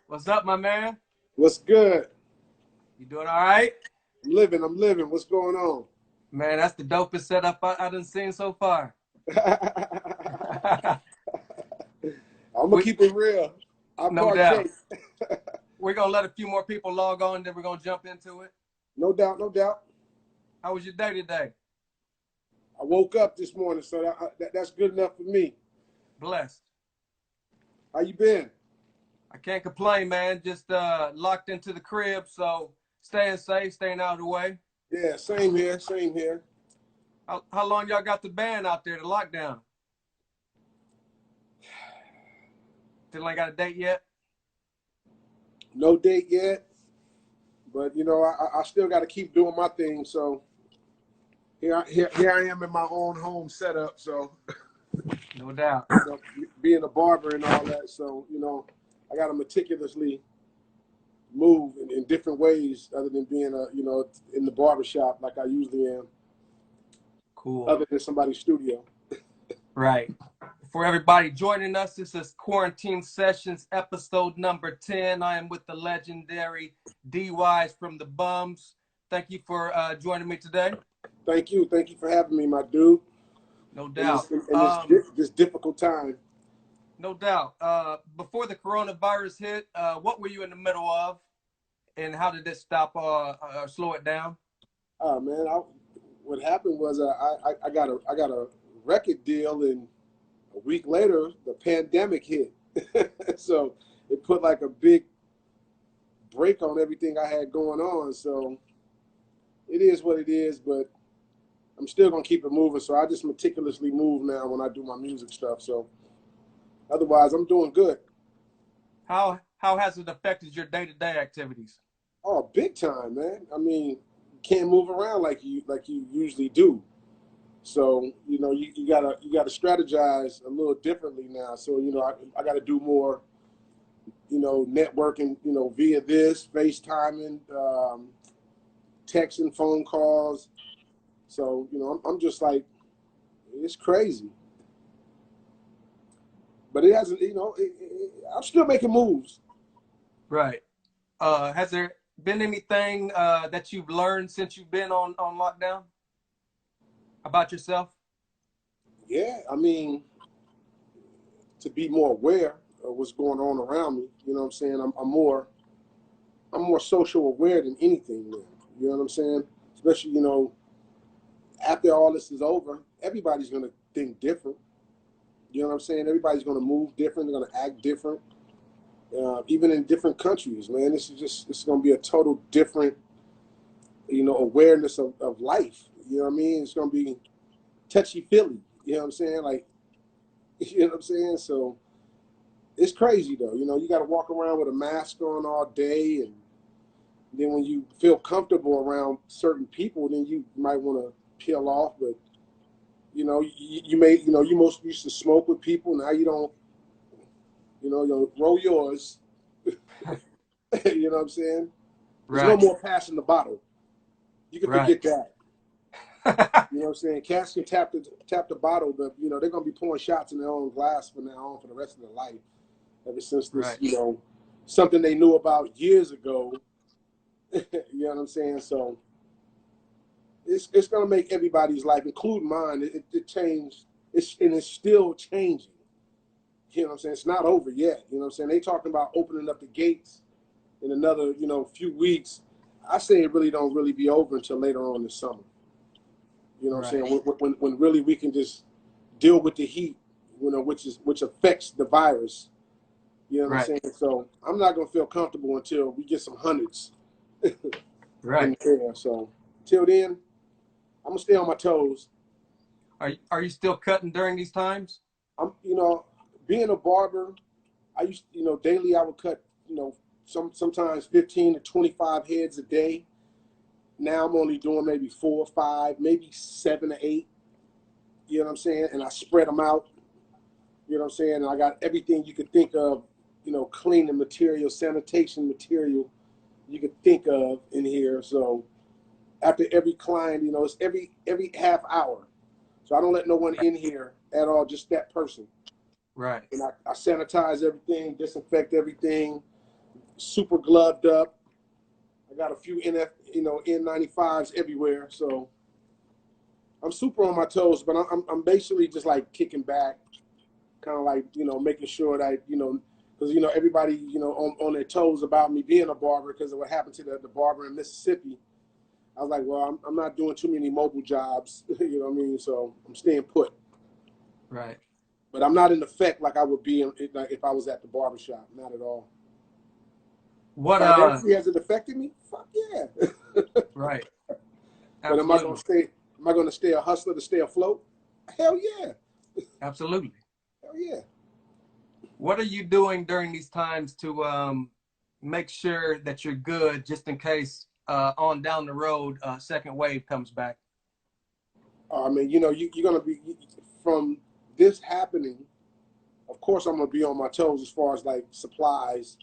What's up, my man? What's good? You doing all right? I'm living. What's going on? Man, that's the dopest setup I done seen so far. I'm gonna we, keep it real. I no doubt. partake. We're gonna let a few more people log on, then we're gonna jump into it. No doubt, no doubt. How was your day today? I woke up this morning, so that's good enough for me. Blessed. How you been? I can't complain, man. Just locked into the crib, so staying safe, staying out of the way. Yeah, same here, same here. How long y'all got the ban out there, the lockdown? Still ain't got a date yet? No date yet, but I still got to keep doing my thing. So here I am in my own home setup. So No doubt. being a barber and all that. So I got to meticulously move in different ways other than being in the barbershop like I usually am, Cool. other than somebody's studio. Right. For everybody joining us, this is Quarantine Sessions, episode number 10. I am with the legendary Dwyze from the B.U.M.S. Thank you for joining me today. Thank you for having me, my dude. No In doubt. this difficult time. No doubt. Before the coronavirus hit, what were you in the middle of, and how did this stop or slow it down? Oh man, what happened was I got a record deal, and a week later the pandemic hit. So it put like a big break on everything I had going on. So it is what it is, but I'm still gonna keep it moving. So I just meticulously move now when I do my music stuff. So otherwise, I'm doing good. How has it affected your day-to-day activities? Oh, big time, man. I mean, you can't move around like you usually do. So you gotta strategize a little differently now. So I got to do more networking via this FaceTiming, texting, phone calls. So I'm just like, it's crazy, but it hasn't. I'm still making moves. Right. Has there been anything that you've learned since you've been on lockdown about yourself? Yeah, I mean, to be more aware of what's going on around me. You know what I'm saying? I'm more social aware than anything now. You know what I'm saying? Especially, after all this is over, everybody's gonna think different. You know what I'm saying? Everybody's gonna move different. They're gonna act different. Even in different countries, man. It's gonna be a total different, awareness of life. You know what I mean? It's gonna be touchy feely. You know what I'm saying? Like, you know what I'm saying? So it's crazy though. You got to walk around with a mask on all day, and then when you feel comfortable around certain people, then you might want to peel off. But you may, you most used to smoke with people. Now you don't. You roll yours. You know what I'm saying? There's no Right. more passing the bottle. You can Right. forget that. You know what I'm saying? Cats can tap the bottle, but they're gonna be pouring shots in their own glass from now on for the rest of their life. Ever since this, Right. something they knew about years ago. You know what I'm saying? So it's gonna make everybody's life, including mine. It changed. It's still changing. You know what I'm saying? It's not over yet. You know what I'm saying? They talking about opening up the gates in another few weeks. I say it really don't really be over until later on this summer. You know what I'm Right. saying? When really we can just deal with the heat, which affects the virus. You know what I'm Right. saying? So I'm not gonna feel comfortable until we get some hundreds in Right. the air. So till then, I'm gonna stay on my toes. Are you still cutting during these times? I'm being a barber, I used daily I would cut sometimes 15 to 25 heads a day. Now I'm only doing maybe 4 or 5, maybe 7 or 8. You know what I'm saying? And I spread them out. You know what I'm saying? And I got everything you could think of, cleaning material, sanitation material you could think of in here. So after every client, it's every half hour. So I don't let no one in here at all, just that person. Right. And I sanitize everything, disinfect everything, super gloved up. I got a few N95s everywhere, so I'm super on my toes. But I'm basically just like kicking back, kind of like making sure that because everybody on their toes about me being a barber because of what happened to the barber in Mississippi. I was like, well, I'm not doing too many mobile jobs, you know what I mean? So I'm staying put. Right. But I'm not in effect like I would be if I was at the barbershop. Not at all. What Financially, has it affected me? Fuck yeah. Right. But am I gonna Absolutely. stay? Am I gonna stay a hustler to stay afloat? Hell yeah. Absolutely. Hell yeah. What are you doing during these times to make sure that you're good just in case on down the road second wave comes back? I mean, you're gonna be from this happening. Of course, I'm gonna be on my toes as far as like supplies.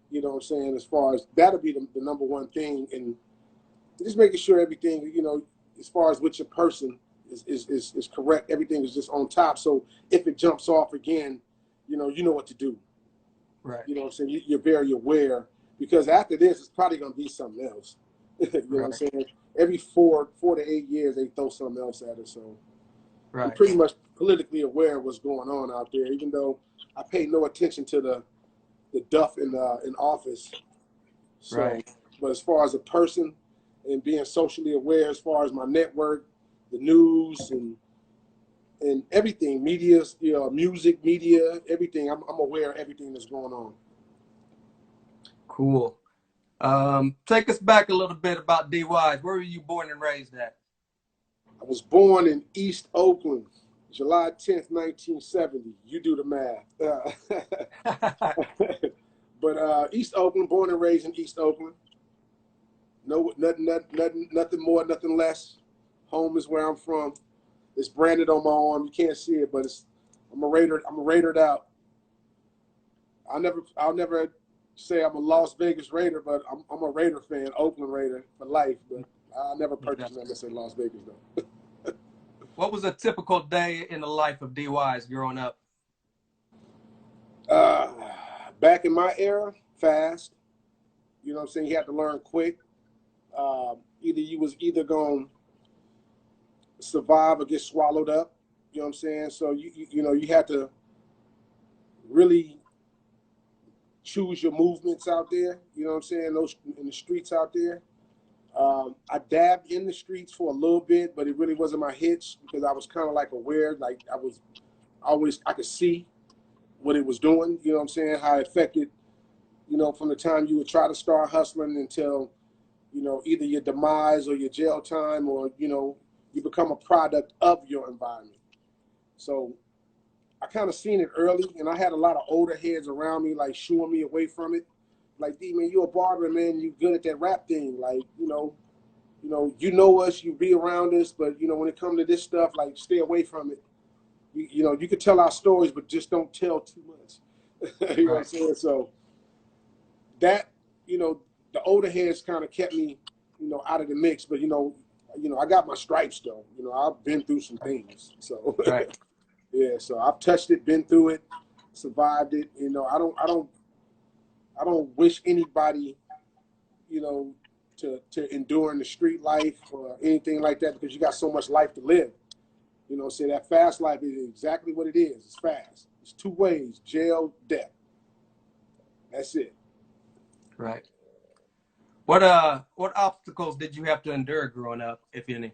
You know what I'm saying? As far as that'll be the number one thing, and just making sure everything, as far as with your person is correct. Everything is just on top. So if it jumps off again, you know what to do. Right. You know what I'm saying? You're very aware because after this, it's probably gonna be something else. You know what I'm Right. saying? Every 4 to 8 years, they throw something else at us. So I'm Right. pretty much politically aware of what's going on out there, even though I pay no attention to the duff in office. So, Right. but as far as a person and being socially aware, as far as my network, the news and everything, media, music, media, everything, I'm aware of everything that's going on. Cool. Take us back a little bit about Dwyze. Where were you born and raised at? I was born in East Oakland, July 10th, 1970. You do the math. But East Oakland, born and raised in East Oakland. No, nothing more, nothing less. Home is where I'm from. It's branded on my arm. You can't see it, but I'm a Raider. I'm a Raidered out. I'll never say I'm a Las Vegas Raider, but I'm a Raider fan, Oakland Raider for life. But I'll never purchase nothing that say Las Vegas though. What was a typical day in the life of Dwyze growing up? Uh, Back in my era, fast. You know what I'm saying? You had to learn quick. Either you was either going to survive or get swallowed up. You know what I'm saying? So you had to really choose your movements out there. You know what I'm saying? Those in the streets out there. I dabbed in the streets for a little bit, but it really wasn't my hits because I was kind of like aware, like I was always I could see what it was doing. You know what I'm saying? How it affected. From the time you would try to start hustling until either your demise or your jail time, or you become a product of your environment. So I kind of seen it early, and I had a lot of older heads around me, like shooing me away from it. Like, D man, you a barber, man. You good at that rap thing. Like, us, you be around us, but when it comes to this stuff, like, stay away from it. You could tell our stories, but just don't tell too much. You know what I'm Right. saying? So that, the older heads kind of kept me, out of the mix. But I got my stripes though. I've been through some things. So Right. yeah, so I've touched it, been through it, survived it. I don't wish anybody, to endure in the street life or anything like that because you got so much life to live. Say that fast life is exactly what it is. It's fast. It's two ways: jail, death. That's it. Right. What obstacles did you have to endure growing up, if any?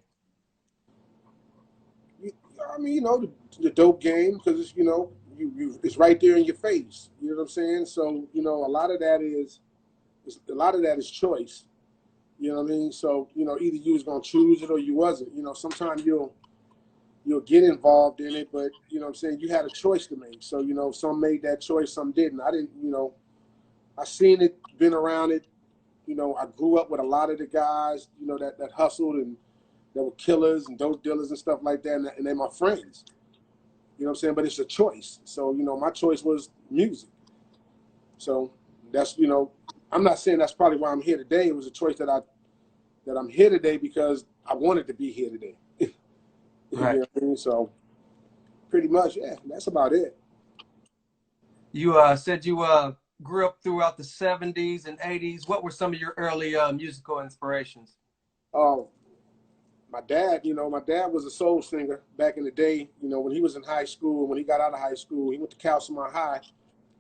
I mean, the dope game because it's it's right there in your face. You know what I'm saying? So a lot of that is choice. You know what I mean? So either you was gonna choose it or you wasn't. Sometimes you'll get involved in it, but what I'm saying, you had a choice to make. So some made that choice, some didn't. I didn't. I seen it, been around it. I grew up with a lot of the guys that hustled and that were killers and dope dealers and stuff like that, and they're my friends. You know what I'm saying? But it's a choice. So my choice was music. So that's I'm not saying that's probably why I'm here today. It was a choice that I'm here today because I wanted to be here today. You Right. know what I mean? So pretty much, yeah, that's about it. You said you grew up throughout the 70s and 80s. What were some of your early musical inspirations? Oh, my dad was a soul singer back in the day. When he was in high school, when he got out of high school, he went to Calcimont High,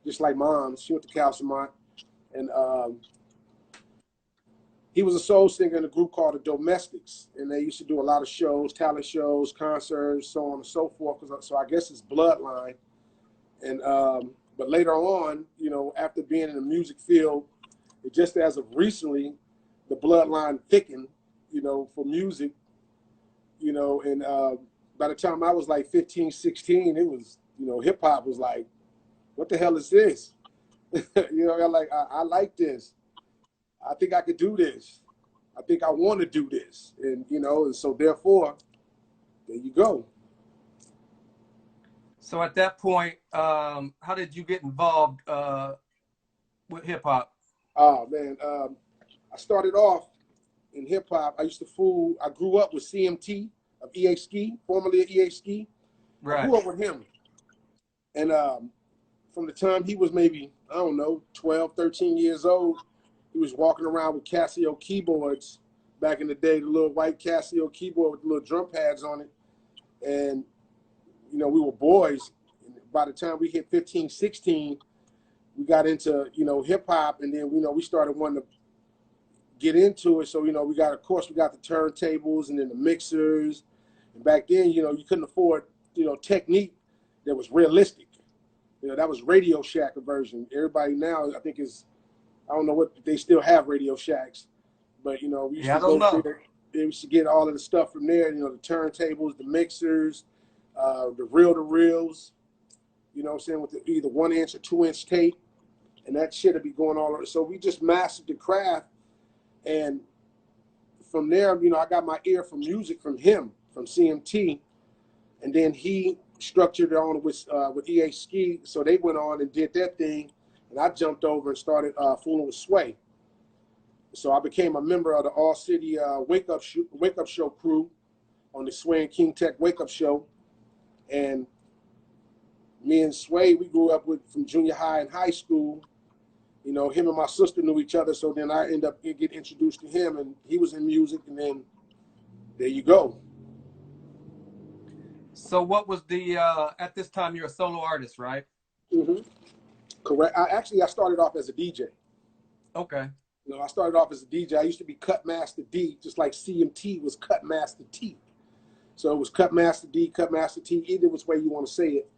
just like Mom. She went to Calcimont, and he was a soul singer in a group called the Domestics, and they used to do a lot of shows, talent shows, concerts, so on and so forth. So I guess it's bloodline. And but later on, after being in the music field, it just as of recently, the bloodline thickened, for music, and by the time I was like 15, 16, it was, hip hop was like, what the hell is this? I like this. I think I could do this. I think I want to do this. And so therefore, there you go. So at that point, how did you get involved with hip hop? Oh man, I started off in hip hop. I grew up with CMT of EA Ski, formerly of EA Ski. I Right. grew up with him. And from the time he was maybe, I don't know, 12, 13 years old, he was walking around with Casio keyboards back in the day, the little white Casio keyboard with the little drum pads on it. And, we were boys. And by the time we hit 15, 16, we got into, hip hop. And then, we started wanting to get into it. So, we got the turntables and then the mixers. And back then, you couldn't afford, technique that was realistic. That was Radio Shack version. Everybody now, I think, I don't know what they still have Radio Shacks, but we used Yeah, I to don't go know. there. We used to get all of the stuff from there. The turntables, the mixers, the reel-to-reels. What I'm saying, with either 1-inch or 2-inch tape, and that shit would be going all over. So we just mastered the craft, and from there, I got my ear for music from him, from CMT, and then he structured it on with EA Ski, so they went on and did their thing, and I jumped over and started fooling with Sway. So I became a member of the All City Wake Up Show crew on the Sway and King Tech Wake Up Show, and me and Sway, we grew up from junior high and high school. Him and my sister knew each other, so then I ended up getting introduced to him, and he was in music, and then there you go. So what was the at this time you're a solo artist, right? Mm-hmm. Correct. I started off as a DJ. Okay. I started off as a DJ. I used to be Cut Master D, just like CMT was Cut Master T. So it was Cut Master D, Cut Master T, either which way you want to say it.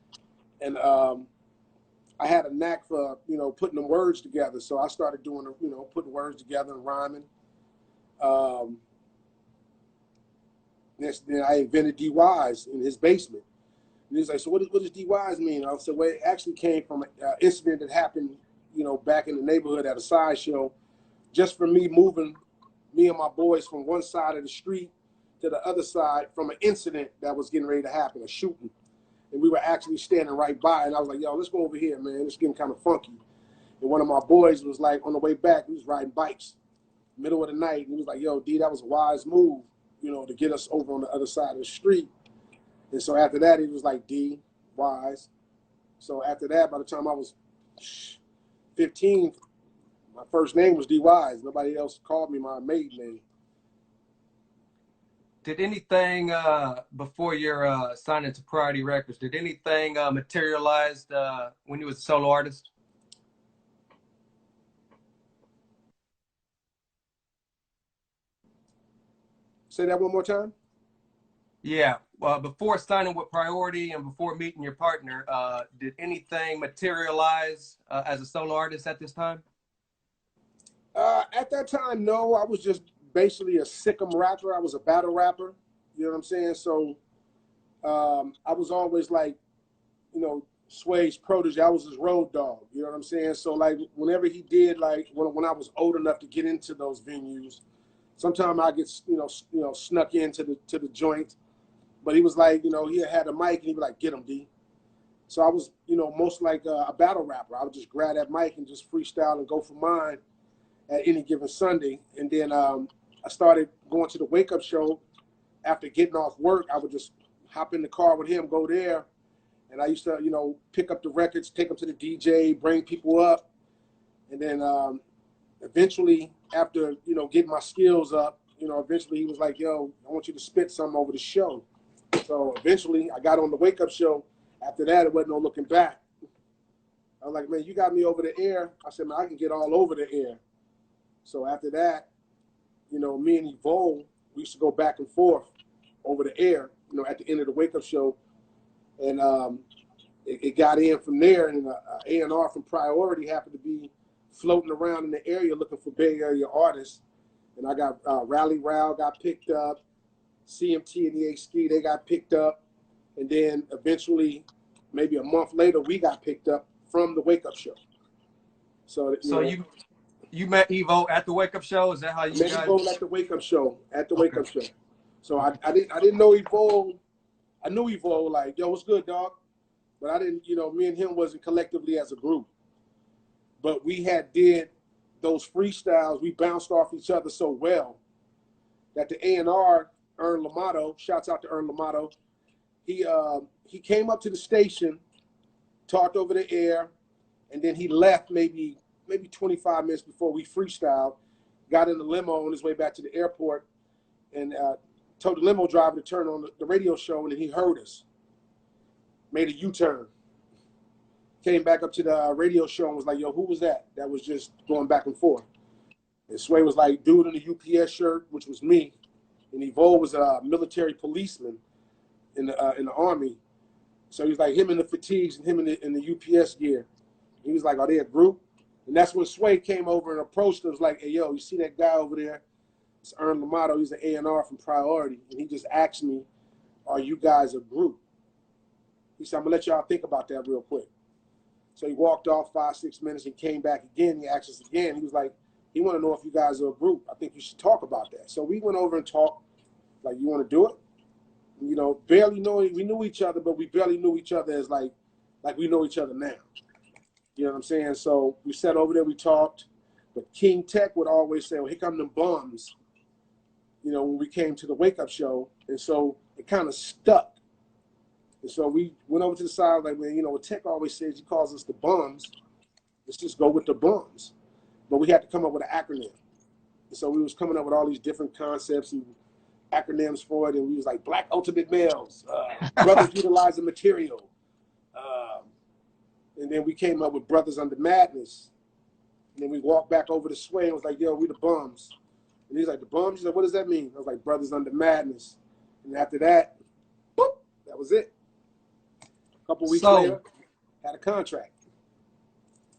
And I had a knack for, putting the words together. So I started doing, putting words together and rhyming. Then I invented Dwyze in his basement. And he's like, so what does Dwyze mean? I said, well, it actually came from an incident that happened, back in the neighborhood at a sideshow, just for me moving me and my boys from one side of the street to the other side from an incident that was getting ready to happen, a shooting. And we were actually standing right by, and I was like, yo, let's go over here, man. It's getting kind of funky. And one of my boys was like, on the way back, he was riding bikes, middle of the night. And he was like, yo, D, that was a wise move, to get us over on the other side of the street. And so after that, he was like, D, wise. So after that, by the time I was 15, my first name was Dwyze. Nobody else called me my maiden name. Did anything before your signing to Priority Records? Did anything materialize when you was a solo artist? Say that one more time. Yeah. Before signing with Priority and before meeting your partner, did anything materialize as a solo artist at this time? At that time, no. I was just basically a sick'em rapper. I was a battle rapper. You know what I'm saying? So I was always like, Sway's protege. I was his road dog. You know what I'm saying? So like whenever he did, like when I was old enough to get into those venues, sometimes I get snuck into the joint. But he was like, he had a mic and he'd be like, get him, D. So I was, most like a battle rapper. I would just grab that mic and just freestyle and go for mine at any given Sunday. And then I started going to the wake up show. After getting off work, I would just hop in the car with him, go there, And I used to, pick up the records, take them to the DJ, bring people up. And then eventually, after, getting my skills up, eventually he was like, yo, I want you to spit something over the show. So eventually I got on the Wake Up Show. After that, it wasn't no looking back. I was like, man, you got me over the air. I said, man, I can get all over the air. So after that, me and Evolve, we used to go back and forth over the air, at the end of the Wake Up Show. And it got in from there, and A&R from Priority happened to be floating around in the area looking for Bay Area artists. And I got Rally Row got picked up, CMT and EA Ski, they got picked up. And then eventually, maybe a month later, we got picked up from the Wake Up Show. So you met Evo at the Wake Up Show? Is that how you met guys? Evo at the Wake Up Show, Wake Up Show. So I didn't know Evo. I knew Evo, like, yo, what's good, dog? But I didn't, me and him wasn't collectively as a group. But we had did those freestyles. We bounced off each other so well that the A&R, Ern Lamato, shouts out to Ern Lamato, he came up to the station, talked over the air, and then he left maybe 25 minutes before we freestyled, got in the limo on his way back to the airport, and told the limo driver to turn on the radio show, and then he heard us. Made a U-turn. Came back up to the radio show and was like, yo, who was that? That was just going back and forth. And Sway was like, dude in the UPS shirt, which was me. And Evo was a military policeman in the Army. So he was like, him in the fatigues and him in the UPS gear. He was like, are they a group? And that's when Sway came over and approached us like, hey, yo, you see that guy over there? It's Ern Lamato. He's the A&R from Priority. And he just asked me, are you guys a group? He said, I'm going to let y'all think about that real quick. So he walked off 5-6 minutes and came back again. He asked us again. He was like, he want to know if you guys are a group. I think you should talk about that. So we went over and talked, like, you want to do it? Barely knowing, we knew each other, but we barely knew each other as like we know each other now. You know what I'm saying? So we sat over there, we talked, but King Tech would always say, well, here come them bums, when we came to the Wake Up Show. And so it kind of stuck. And so we went over to the side, like, man, what Tech always says, he calls us the bums. Let's just go with the bums. But we had to come up with an acronym. And so we was coming up with all these different concepts and acronyms for it. And we was like, Black Ultimate Males, Brothers Utilizing Material. And then we came up with Brothers Under Madness. And then we walked back over to Sway and was like, yo, we the bums. And he's like, the bums? He's like, what does that mean? I was like, Brothers Under Madness. And after that, boop, that was it. A couple weeks later, had a contract.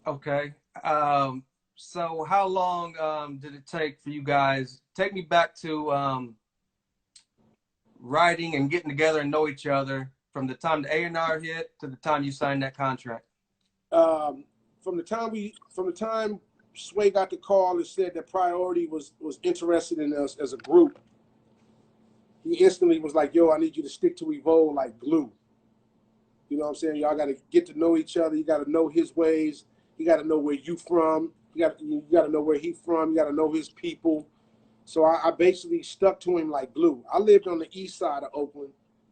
Okay. So how long did it take for you guys? Take me back to writing and getting together and know each other from the time the A&R hit to the time you signed that contract. From the time Sway got the call and said that Priority was interested in us as a group, he instantly was like, yo, I need you to stick to Evo like glue. You know what I'm saying? Y'all got to get to know each other. You got to know his ways. You got to know where you from. You got to know where he from. You got to know his people. So I basically stuck to him like glue. I lived on the east side of Oakland.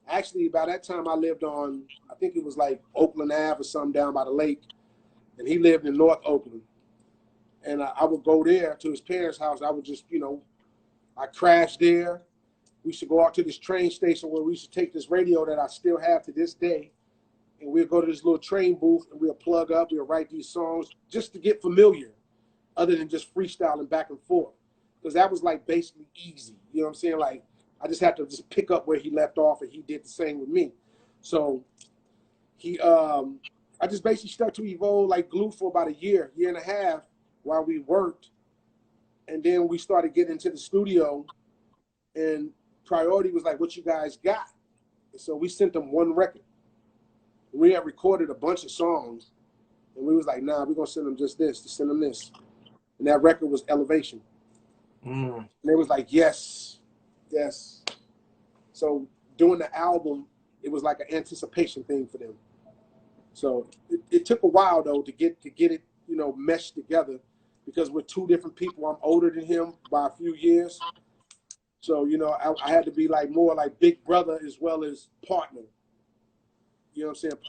Actually, by that time, I lived on, I think it was like Oakland Ave or something down by the lake. And he lived in North Oakland. And I would go there to his parents' house. I would just, I crashed there. We used to go out to this train station where we used to take this radio that I still have to this day. And we'll go to this little train booth and we'll plug up, we'll write these songs just to get familiar, other than just freestyling back and forth. Because that was like basically easy. You know what I'm saying? Like, I just had to just pick up where he left off, and he did the same with me. So I just basically stuck to Evo like glue for about a year and a half while we worked. And then we started getting into the studio, and Priority was like, what you guys got? And so we sent them one record. We had recorded a bunch of songs, and we was like, nah, we're going to send them just this, to send them this. And that record was Elevation. And they was like, yes. So doing the album, it was like an anticipation thing for them. So it took a while, though, to get it, meshed together, because we're two different people. I'm older than him by a few years. So, I had to be like more like big brother as well as partner. You know what I'm saying?